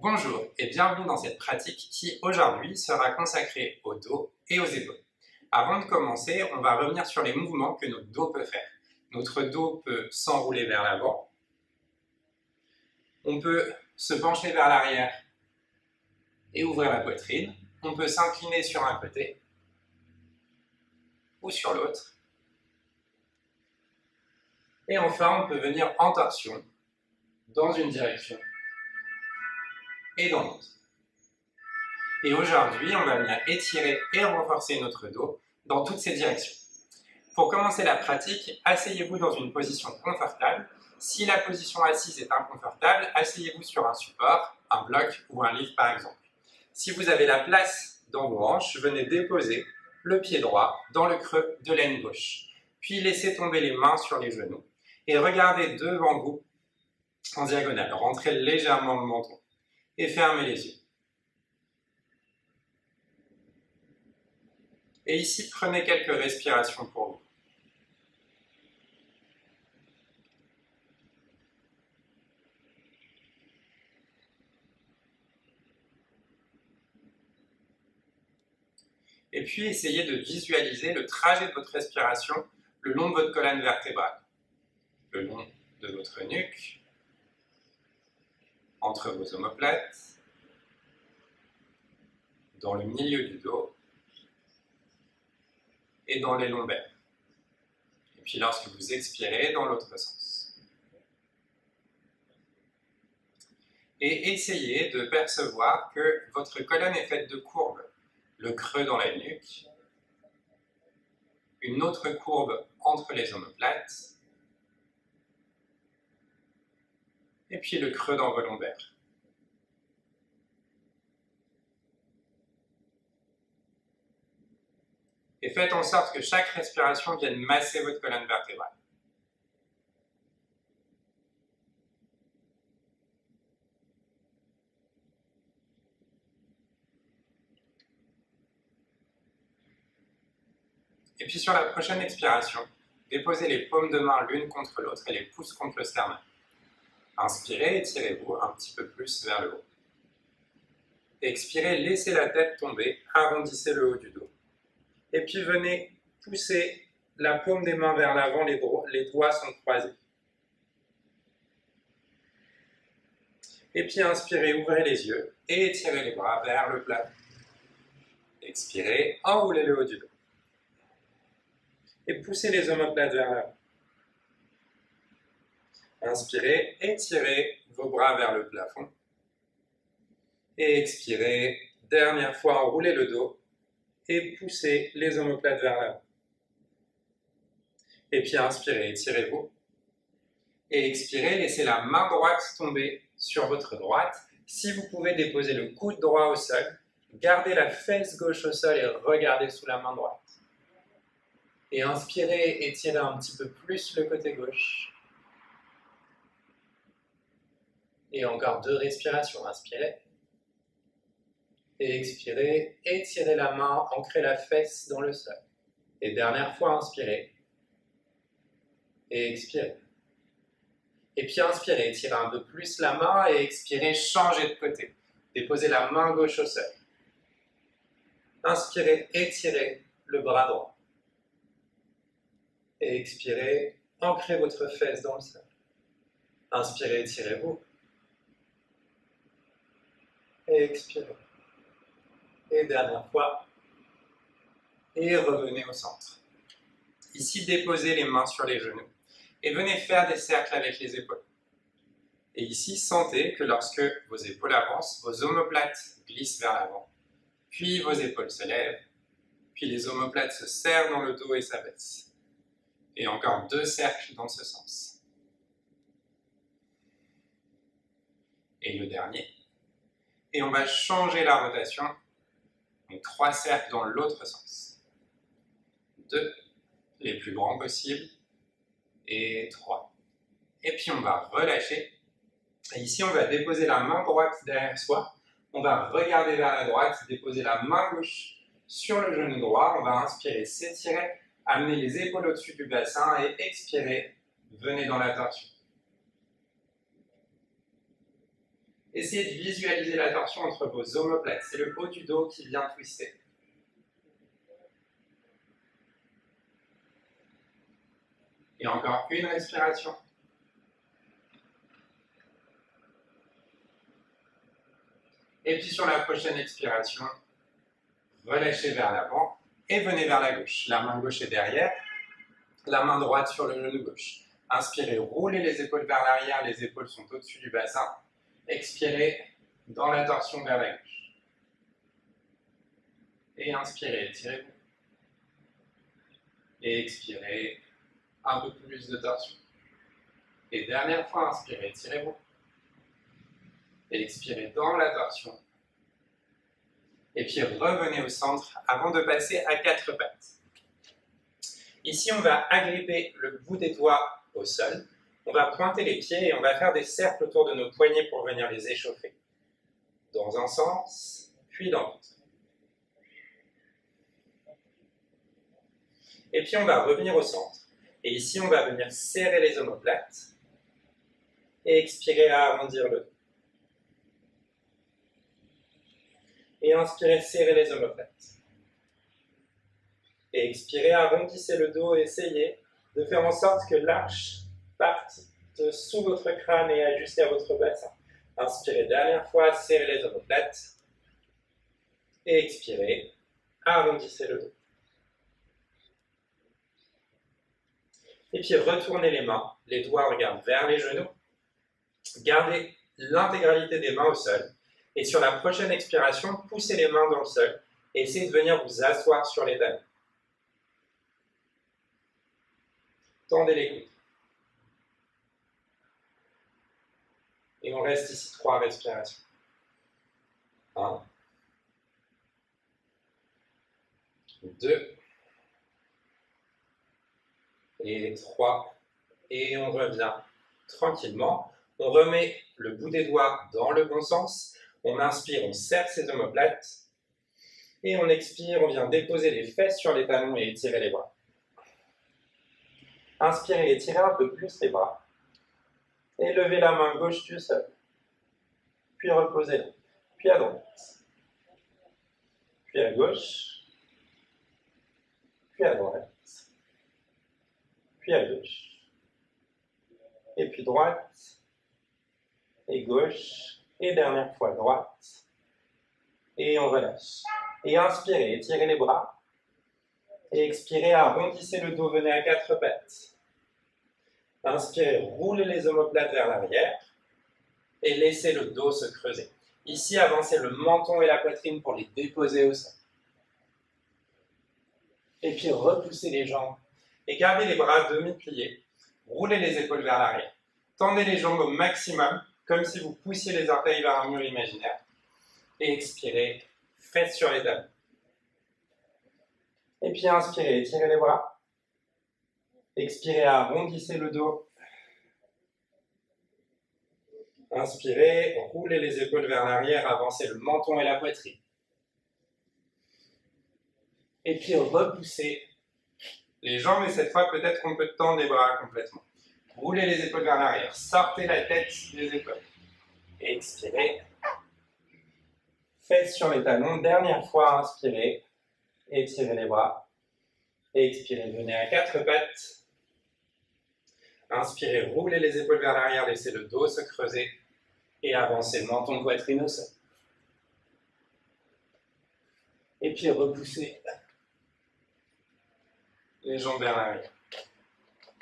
Bonjour et bienvenue dans cette pratique qui aujourd'hui sera consacrée au dos et aux épaules. Avant de commencer, on va revenir sur les mouvements que notre dos peut faire. Notre dos peut s'enrouler vers l'avant, on peut se pencher vers l'arrière et ouvrir la poitrine, on peut s'incliner sur un côté ou sur l'autre. Et enfin, on peut venir en torsion dans une direction et dans l'autre. Et aujourd'hui, on va venir étirer et renforcer notre dos dans toutes ces directions. Pour commencer la pratique, asseyez-vous dans une position confortable. Si la position assise est inconfortable, asseyez-vous sur un support, un bloc ou un livre par exemple. Si vous avez la place dans vos hanches, venez déposer le pied droit dans le creux de l'aine gauche. Puis laissez tomber les mains sur les genoux et regardez devant vous en diagonale. Rentrez légèrement le menton et fermez les yeux. Et ici, prenez quelques respirations pour vous. Et puis, essayez de visualiser le trajet de votre respiration le long de votre colonne vertébrale, le long de votre nuque, entre vos omoplates, dans le milieu du dos et dans les lombaires. Et puis, lorsque vous expirez, dans l'autre sens. Et essayez de percevoir que votre colonne est faite de courbes. Le creux dans la nuque, une autre courbe entre les omoplates, et puis le creux dans vos lombaires. Et faites en sorte que chaque respiration vienne masser votre colonne vertébrale. Et puis sur la prochaine expiration, déposez les paumes de main l'une contre l'autre et les pouces contre le sternum. Inspirez, étirez-vous un petit peu plus vers le haut. Expirez, laissez la tête tomber, arrondissez le haut du dos. Et puis venez pousser la paume des mains vers l'avant, les doigts sont croisés. Et puis inspirez, ouvrez les yeux et étirez les bras vers le plafond. Expirez, enroulez le haut du dos. Et poussez les omoplates vers l'avant. Inspirez, étirez vos bras vers le plafond. Et expirez, dernière fois, enroulez le dos et poussez les omoplates vers l'avant. Et puis inspirez, étirez-vous. Et expirez, laissez la main droite tomber sur votre droite. Si vous pouvez déposer le coude droit au sol, gardez la fesse gauche au sol et regardez sous la main droite. Et inspirez, étirez un petit peu plus le côté gauche. Et encore 2 respirations, inspirez. Et expirez, étirez la main, ancrez la fesse dans le sol. Et dernière fois, inspirez. Et expirez. Et puis inspirez, étirez un peu plus la main et expirez, changez de côté. Déposez la main gauche au sol. Inspirez, étirez le bras droit. Et expirez, ancrez votre fesse dans le sol. Inspirez, étirez-vous. Et expirez. Et dernière fois. Et revenez au centre. Ici, déposez les mains sur les genoux. Et venez faire des cercles avec les épaules. Et ici, sentez que lorsque vos épaules avancent, vos omoplates glissent vers l'avant. Puis vos épaules se lèvent. Puis les omoplates se serrent dans le dos et s'abaissent. Et encore 2 cercles dans ce sens. Et le dernier. Et on va changer la rotation. Donc 3 cercles dans l'autre sens. 2, les plus grands possibles. Et 3. Et puis on va relâcher. Et ici, on va déposer la main droite derrière soi. On va regarder vers la droite, déposer la main gauche sur le genou droit. On va inspirer, s'étirer. Amenez les épaules au-dessus du bassin et expirez, venez dans la torsion. Essayez de visualiser la torsion entre vos omoplates. C'est le haut du dos qui vient twister. Et encore une respiration. Et puis sur la prochaine expiration, relâchez vers l'avant et venez vers la gauche. La main gauche est derrière, la main droite sur le genou gauche. Inspirez, roulez les épaules vers l'arrière, les épaules sont au-dessus du bassin. Expirez dans la torsion vers la gauche. Et inspirez, étirez-vous. Et expirez, un peu plus de torsion. Et dernière fois, inspirez, étirez-vous. Et expirez dans la torsion. Et puis revenez au centre avant de passer à 4 pattes. Ici, on va agripper le bout des doigts au sol. On va pointer les pieds et on va faire des cercles autour de nos poignets pour venir les échauffer. Dans un sens, puis dans l'autre. Et puis on va revenir au centre. Et ici, on va venir serrer les omoplates et expirer à arrondir le dos. Et inspirez, serrez les omoplates. Et expirez, arrondissez le dos et essayez de faire en sorte que l'arche parte de sous votre crâne et ajustée à votre bassin. Inspirez, dernière fois, serrez les omoplates. Et expirez, arrondissez le dos. Et puis retournez les mains, les doigts regardent vers les genoux. Gardez l'intégralité des mains au sol. Et sur la prochaine expiration, poussez les mains dans le sol et essayez de venir vous asseoir sur les talons. Tendez les coudes. Et on reste ici 3 respirations. 1, 2, et 3. Et on revient tranquillement. On remet le bout des doigts dans le bon sens. On inspire, on serre ses omoplates. Et on expire, on vient déposer les fesses sur les talons et étirer les bras. Inspirez, étirez un peu plus les bras. Et levez la main gauche du sol. Puis reposez-la. Puis à droite. Puis à gauche. Puis à droite. Puis à gauche. Et puis droite. Et gauche. Et dernière fois droite. Et on relâche. Et inspirez, étirez les bras. Et expirez, arrondissez le dos, venez à 4 pattes. Inspirez, roulez les omoplates vers l'arrière. Et laissez le dos se creuser. Ici, avancez le menton et la poitrine pour les déposer au sol. Et puis repoussez les jambes. Et gardez les bras demi-pliés. Roulez les épaules vers l'arrière. Tendez les jambes au maximum, comme si vous poussiez les orteils vers un mur imaginaire. Et expirez, fesses sur les talons. Et puis inspirez, étirez les bras. Expirez, arrondissez le dos. Inspirez, roulez les épaules vers l'arrière, avancez le menton et la poitrine. Et puis repoussez les jambes et cette fois peut-être qu'on peut tendre les bras complètement. Roulez les épaules vers l'arrière, sortez la tête des épaules. Et expirez. Fesses sur les talons, dernière fois, inspirez. Étirez les bras. Et expirez, venez à 4 pattes. Inspirez, roulez les épaules vers l'arrière, laissez le dos se creuser. Et avancez le menton, poitrine au sol. Et puis repoussez les jambes vers l'arrière.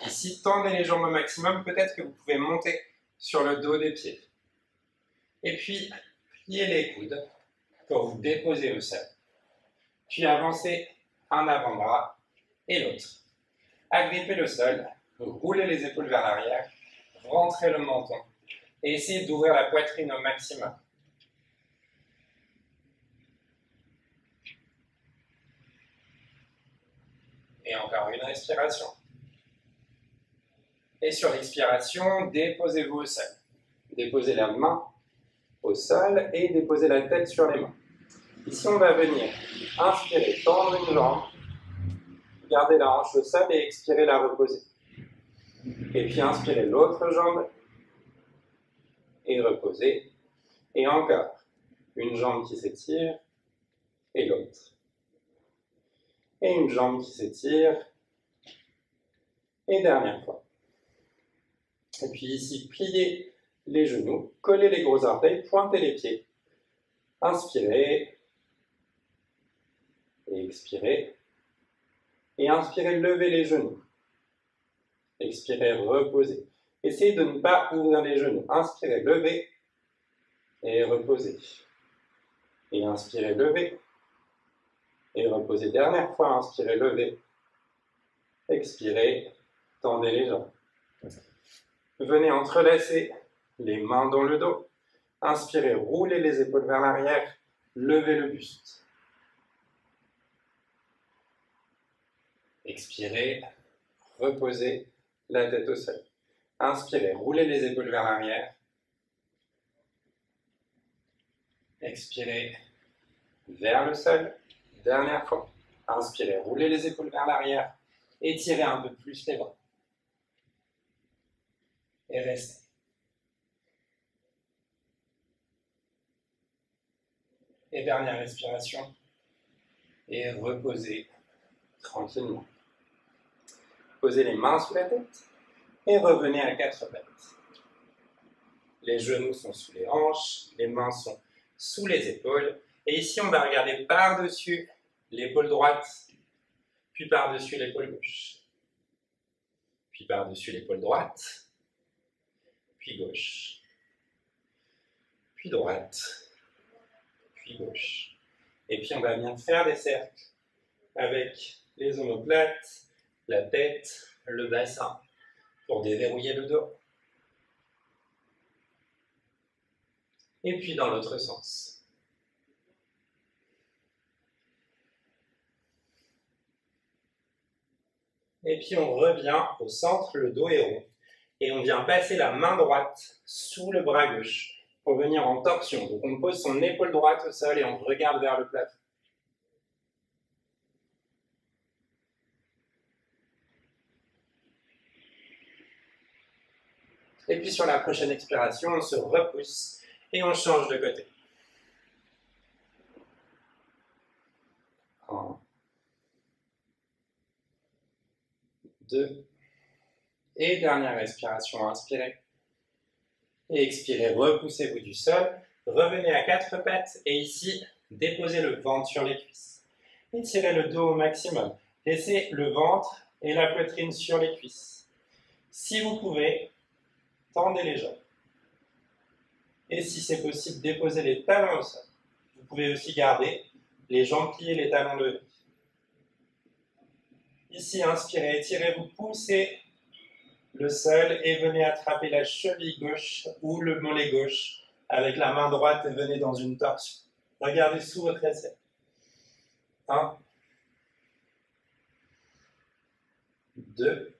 Ici, tendez les jambes au maximum, peut-être que vous pouvez monter sur le dos des pieds. Et puis, pliez les coudes pour vous déposer au sol. Puis avancez un avant-bras et l'autre. Agrippez le sol, roulez les épaules vers l'arrière, rentrez le menton et essayez d'ouvrir la poitrine au maximum. Et encore une respiration. Et sur l'expiration, déposez-vous au sol. Déposez la main au sol et déposez la tête sur les mains. Ici, on va venir inspirer, tendre une jambe, garder la hanche au sol et expirer, la reposer. Et puis inspirez l'autre jambe et reposer. Et encore, une jambe qui s'étire et l'autre. Et une jambe qui s'étire. Et dernière fois. Et puis ici, pliez les genoux, collez les gros orteils, pointez les pieds. Inspirez. Et expirez. Et inspirez, levez les genoux. Expirez, reposez. Essayez de ne pas ouvrir les genoux. Inspirez, levez. Et reposez. Et inspirez, levez. Et reposez. Dernière fois, inspirez, levez. Expirez, tendez les jambes. Venez entrelacer les mains dans le dos. Inspirez, roulez les épaules vers l'arrière. Levez le buste. Expirez, reposez la tête au sol. Inspirez, roulez les épaules vers l'arrière. Expirez, vers le sol. Dernière fois. Inspirez, roulez les épaules vers l'arrière. Étirez un peu plus les bras. Et restez. Et dernière respiration. Et reposez tranquillement. Posez les mains sous la tête et revenez à quatre pattes. Les genoux sont sous les hanches, les mains sont sous les épaules. Et ici, on va regarder par-dessus l'épaule droite, puis par-dessus l'épaule gauche. Puis par-dessus l'épaule droite, puis gauche. Puis droite, puis gauche. Et puis on va venir faire des cercles avec les omoplates, la tête, le bassin, pour déverrouiller le dos. Et puis dans l'autre sens. Et puis on revient au centre, le dos est rond. Et on vient passer la main droite sous le bras gauche pour venir en torsion. Donc on pose son épaule droite au sol et on regarde vers le plafond. Et puis sur la prochaine expiration, on se repousse et on change de côté. 1, 2, et dernière respiration, inspirez. Et expirez, repoussez-vous du sol, revenez à quatre pattes et ici, déposez le ventre sur les cuisses. Étirez le dos au maximum, laissez le ventre et la poitrine sur les cuisses. Si vous pouvez, tendez les jambes. Et si c'est possible, déposez les talons au sol. Vous pouvez aussi garder les jambes pliées, les talons levés. Ici, inspirez, étirez-vous, poussez le sol et venez attraper la cheville gauche ou le mollet gauche avec la main droite et venez dans une torsion. Regardez sous votre assiette. 1, 2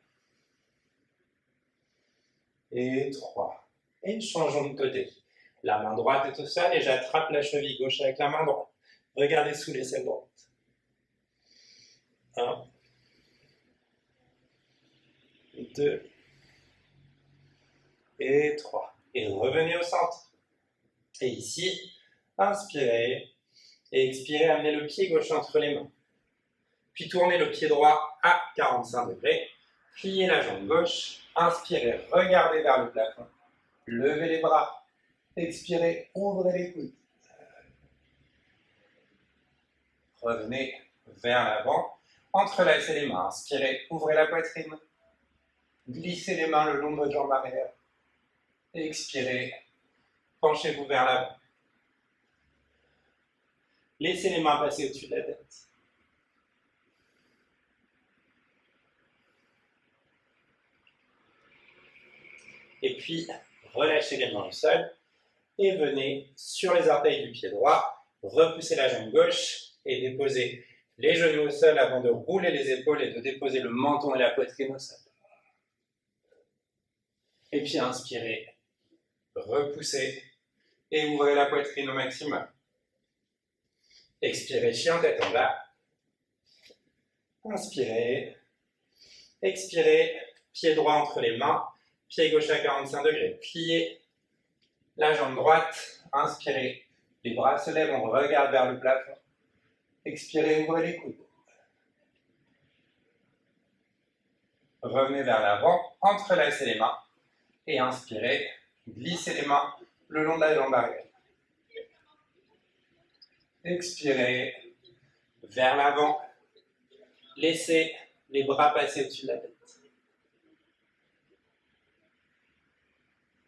et 3. Et changeons de côté. La main droite est au sol et j'attrape la cheville gauche avec la main droite. Regardez sous l'aisselle droite. 1, 2 et 3. Et revenez au centre. Et ici, inspirez et expirez, amenez le pied gauche entre les mains. Puis tournez le pied droit à 45 degrés. Pliez la jambe gauche. Inspirez, regardez vers le plafond. Levez les bras. Expirez, ouvrez les coudes. Revenez vers l'avant. Entrelacez les mains. Inspirez, ouvrez la poitrine. Glissez les mains le long de votre jambe arrière. Expirez, penchez-vous vers l'avant. Laissez les mains passer au-dessus de la tête. Et puis, relâchez les mains au sol et venez sur les orteils du pied droit, repoussez la jambe gauche et déposez les genoux au sol avant de rouler les épaules et de déposer le menton et la poitrine au sol. Et puis inspirez, repoussez et ouvrez la poitrine au maximum. Expirez, chien tête en bas. Inspirez, expirez, pied droit entre les mains, pied gauche à 45 degrés, pliez la jambe droite, inspirez, les bras se lèvent, on regarde vers le plafond. Expirez, ouvrez les coudes. Revenez vers l'avant, entrelacez les mains et inspirez, glissez les mains le long de la jambe arrière. Expirez, vers l'avant, laissez les bras passer au-dessus de la tête.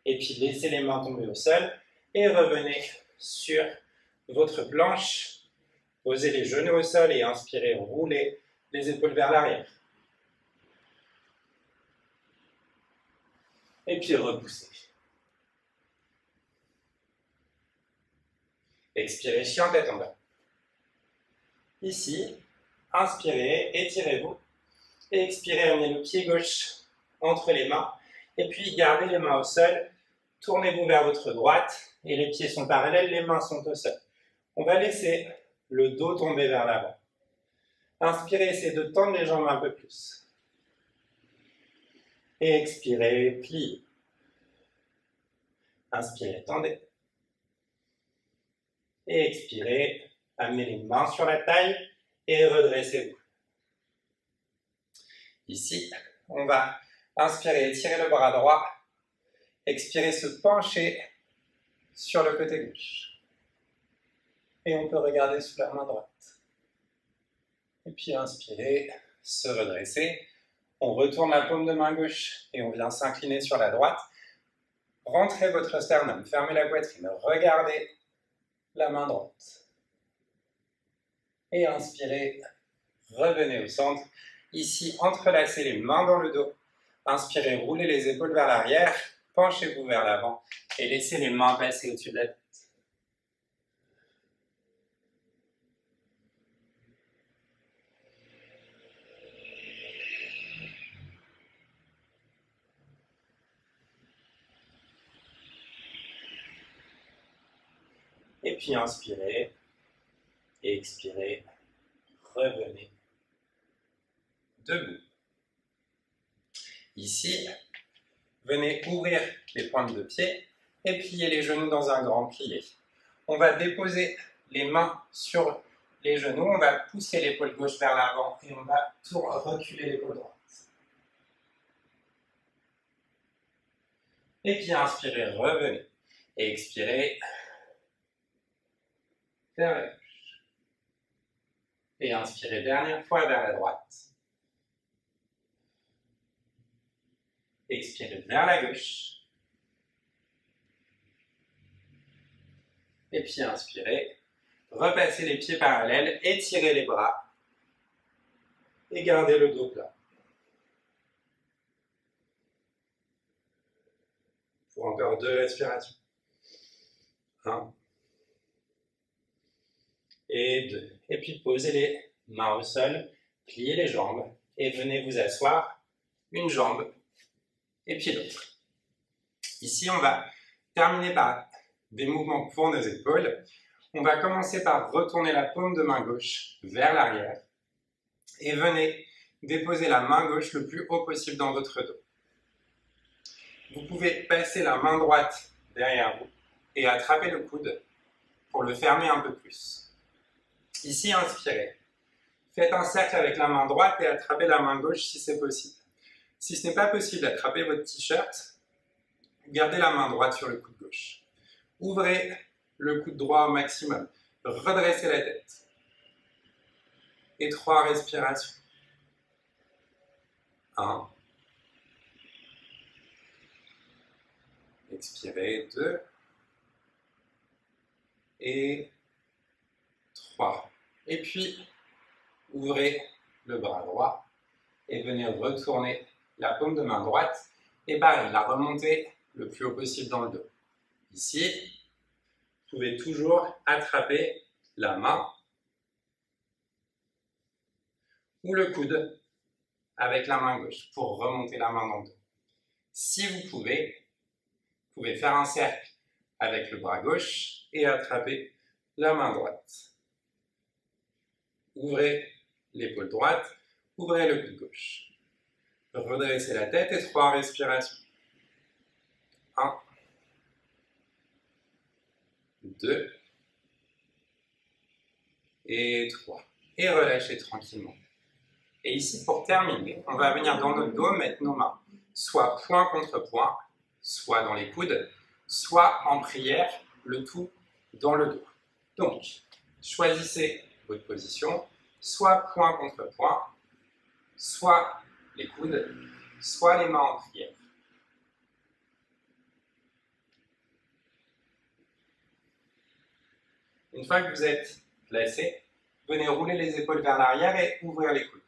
Et puis laissez les mains tomber au sol et revenez sur votre planche. Posez les genoux au sol et inspirez, roulez les épaules vers l'arrière. Et puis repoussez. Expirez, chien tête en bas. Ici, inspirez, étirez-vous. Et expirez, amenez le pied gauche entre les mains. Et puis gardez les mains au sol. Tournez-vous vers votre droite. Et les pieds sont parallèles, les mains sont au sol. On va laisser le dos tomber vers l'avant. Inspirez, essayez de tendre les jambes un peu plus. Et expirez, pliez. Inspirez, tendez. Et expirez, amenez les mains sur la taille et redressez-vous. Ici, on va inspirer, étirer le bras droit. Expirez, se pencher sur le côté gauche. Et on peut regarder sous la main droite. Et puis inspirez, se redresser. On retourne la paume de main gauche et on vient s'incliner sur la droite. Rentrez votre sternum, fermez la poitrine, regardez la main droite. Et inspirez, revenez au centre. Ici, entrelacez les mains dans le dos. Inspirez, roulez les épaules vers l'arrière, penchez-vous vers l'avant et laissez les mains passer au-dessus de la tête. Et puis inspirez et expirez, revenez debout. Ici, venez ouvrir les pointes de pied et plier les genoux dans un grand plié. On va déposer les mains sur les genoux, on va pousser l'épaule gauche vers l'avant et on va reculer l'épaule droite. Et puis inspirez, revenez. Et expirez vers la gauche. Et inspirez dernière fois vers la droite. Expirez vers la gauche. Et puis inspirez. Repassez les pieds parallèles, étirez les bras. Et gardez le dos plat. Pour encore 2 respirations. 1. Et 2. Et puis posez les mains au sol, pliez les jambes et venez vous asseoir une jambe et puis l'autre. Ici, on va terminer par des mouvements pour nos épaules. On va commencer par retourner la paume de main gauche vers l'arrière et venez déposer la main gauche le plus haut possible dans votre dos. Vous pouvez passer la main droite derrière vous et attraper le coude pour le fermer un peu plus. Ici, inspirez. Faites un cercle avec la main droite et attrapez la main gauche si c'est possible. Si ce n'est pas possible d'attraper votre t-shirt, gardez la main droite sur le coude gauche. Ouvrez le coude droit au maximum. Redressez la tête. Et 3 respirations. 1. Expirez. 2. Et 3. Et puis, ouvrez le bras droit et venez retourner la paume de main droite et pareil, la remonter le plus haut possible dans le dos. Ici, vous pouvez toujours attraper la main ou le coude avec la main gauche pour remonter la main dans le dos. Si vous pouvez faire un cercle avec le bras gauche et attraper la main droite. Ouvrez l'épaule droite, ouvrez le coude gauche. Redressez la tête et 3 respirations. 1. 2 et 3. Et relâchez tranquillement. Et ici, pour terminer, on va venir dans notre dos mettre nos mains, soit point contre point, soit dans les coudes, soit en prière, le tout dans le dos. Donc, choisissez votre position, soit point contre point, soit les coudes, soit les mains en prière. Une fois que vous êtes placé, venez rouler les épaules vers l'arrière et ouvrir les coudes.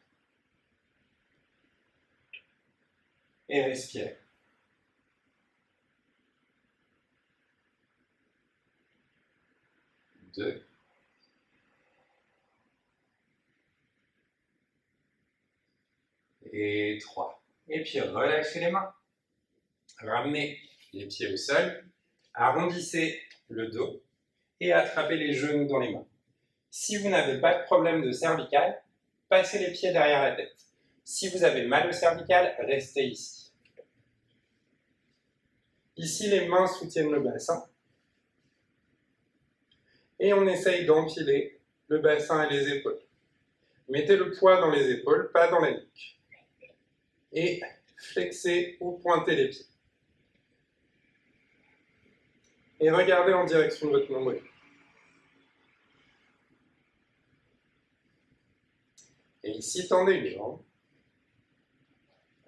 Et respirez. Deux. Et 3. Et puis relâchez les mains. Ramenez les pieds au sol, arrondissez le dos et attrapez les genoux dans les mains. Si vous n'avez pas de problème de cervical, passez les pieds derrière la tête. Si vous avez mal au cervical, restez ici. Ici, les mains soutiennent le bassin. Et on essaye d'empiler le bassin et les épaules. Mettez le poids dans les épaules, pas dans la nuque. Et flexez ou pointez les pieds. Et regardez en direction de votre nombril. Et ici, tendez les jambes.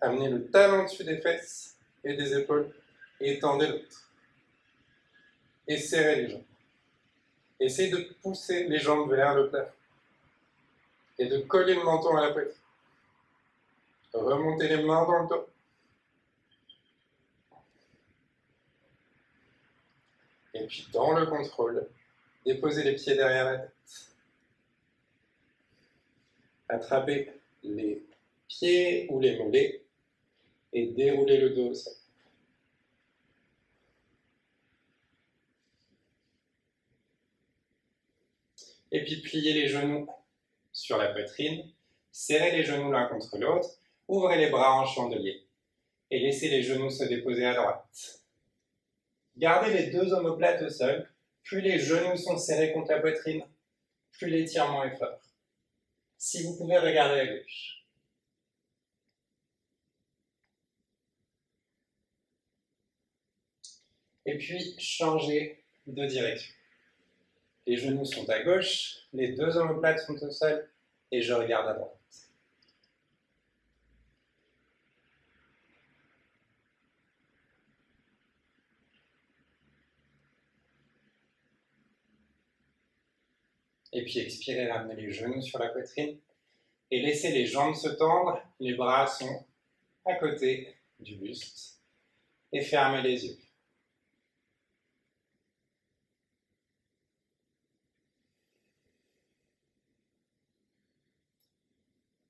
Amenez le talon dessus des fesses et des épaules et tendez l'autre. Et serrez les jambes. Essayez de pousser les jambes vers le plafond et de coller le menton à la poitrine. Remontez les mains dans le dos. Et puis, dans le contrôle, déposez les pieds derrière la tête. Attrapez les pieds ou les mollets et déroulez le dos au sol. Et puis, pliez les genoux sur la poitrine, serrez les genoux l'un contre l'autre, ouvrez les bras en chandelier et laissez les genoux se déposer à droite. Gardez les deux omoplates au sol. Plus les genoux sont serrés contre la poitrine, plus l'étirement est fort. Si vous pouvez, regarder à gauche. Et puis, changez de direction. Les genoux sont à gauche, les deux omoplates sont au sol, et je regarde à droite. Et puis expirez, ramenez les genoux sur la poitrine, et laissez les jambes se tendre, les bras sont à côté du buste, et fermez les yeux.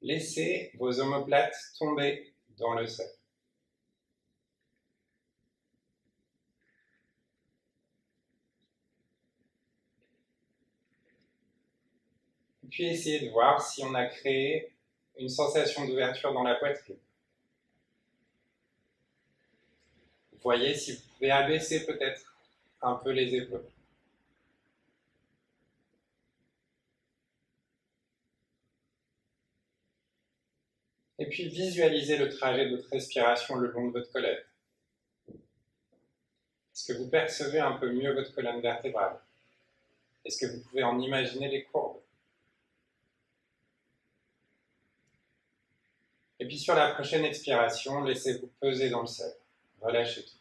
Laissez vos omoplates tomber dans le sol. Puis essayez de voir si on a créé une sensation d'ouverture dans la poitrine. Voyez si vous pouvez abaisser peut-être un peu les épaules. Et puis visualisez le trajet de votre respiration le long de votre colonne. Est-ce que vous percevez un peu mieux votre colonne vertébrale? Est-ce que vous pouvez en imaginer les courbes? Et puis sur la prochaine expiration, laissez-vous peser dans le sol. Relâchez tout.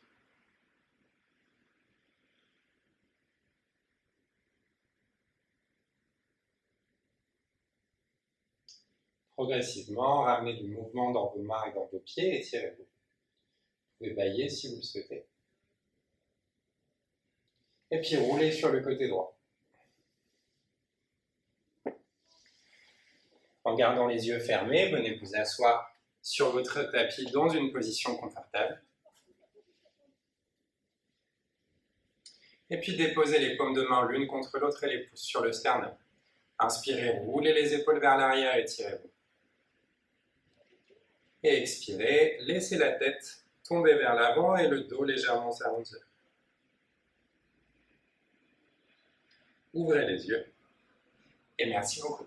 Progressivement, ramenez du mouvement dans vos mains et dans vos pieds, étirez-vous. Vous pouvez bâiller si vous le souhaitez. Et puis roulez sur le côté droit. En gardant les yeux fermés, venez vous asseoir sur votre tapis dans une position confortable. Et puis déposez les paumes de main l'une contre l'autre et les pouces sur le sternum. Inspirez, roulez les épaules vers l'arrière et tirez-vous. Et expirez, laissez la tête tomber vers l'avant et le dos légèrement s'arrondir. ouvrez les yeux et merci beaucoup.